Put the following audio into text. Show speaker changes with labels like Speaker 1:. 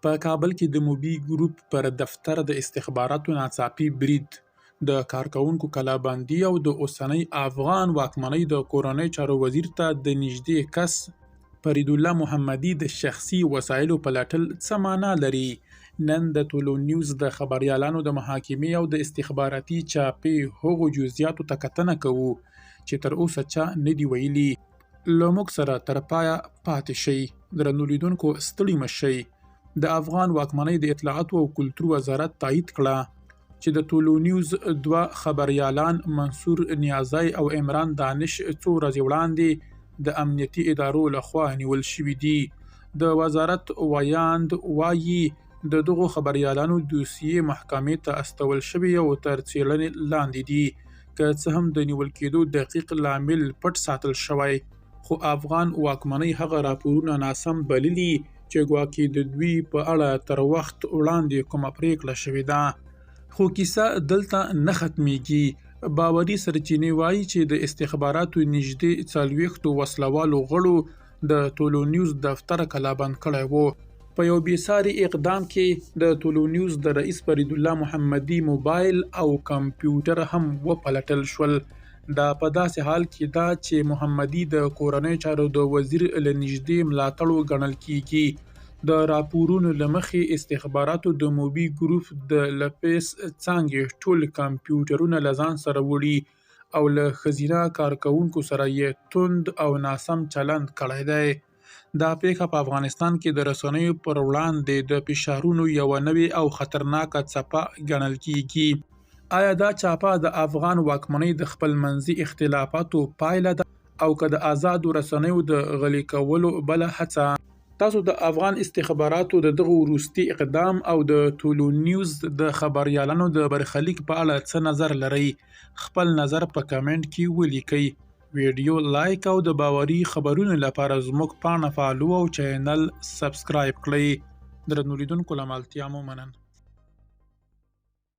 Speaker 1: په کابل کې د موبي ګروپ پر دفتر د استخباراتو ناڅاپي برید د کارکونکو کلابندي او د اوسنۍ افغان واکمنۍ د کورنۍ چارو وزیر ته د نږدې کس فریدالله محمدي د شخصي وسایلو پلټل څه معنا لري؟ نن د ټولو نیوز د خبریالانو د محاکمې او د استخباراتي چاپې هغو جزئیاتو ته کتنه کوو چې تر اوسه چا نه دي ویلي. له موږ سره تر پایه پاتې شئ. درنو لیدونکو ستړي مه شئ. د افغان واکمنۍ د اطلاعاتو او کلتور وزارت تایید کړه چې د ټولو نیوز دوه خبریالان منصور نیازی او عمران دانش څو ورځې وړاندې د امنیتي ادارو لخوا نیول شوي دي. د وزارت ویاند وایي د دغو خبریالانو دوسیې محکمې ته استول شوي او تر څېړنې لاندې دي. که څه هم د نیول کېدو دقیق لامل پټ ساتل شوی، خو افغان واکمنۍ هغه راپورونه ناسم بللي چې ګواکې د دوی په اړه تر وخت وړاندې کومه پریکړه شوې ده. خو کیسه دلته نه ختمیږي. باوري سرچینې وایي چې د استخباراتو نږدې 40 وسلوالو غړو د ټولو نیوز دفتر کلابند کړی و. په یو بېساري اقدام کې د ټولو نیوز د رئیس فریدالله محمدي موبایل او کمپیوټر هم وپلټل شول. دا په داسې حال کې ده چې محمدي د کورنۍ چارو د وزیر له نږدې ملاتړو ګڼل کیږي. د راپورونو له مخې استخباراتو د موبي ګروپ د لپیس څانګې ټول کمپیوټرونه له ځان سره وړي او له ښځینه کارکونکو سره یې توند او ناسم چلند کړی دی. دا پیښه په افغانستان کې د رسنیو پر وړاندې د فشارونو یوه نوې او خطرناکه څپه ګڼل کیږي. آیا دا چاپه د افغان واکمنۍ د خپلمنځي اختلافاتو پایله ده او که د آزادو رسنیو د غلي کولو بله هڅه؟ تاسو د افغان استخباراتو د دغه وروستي اقدام او د ټولو نیوز د خبریالانو د برخلیک په اړه څه نظر لرئ؟ خپل نظر په کمنټ کې ولیکئ. ویډیو لایک او د باوري خبرونو لپاره زموږ پاڼه فالو او چینل سبسکرایب کړئ. درنو لیدونکو له ملتیا مو مننه.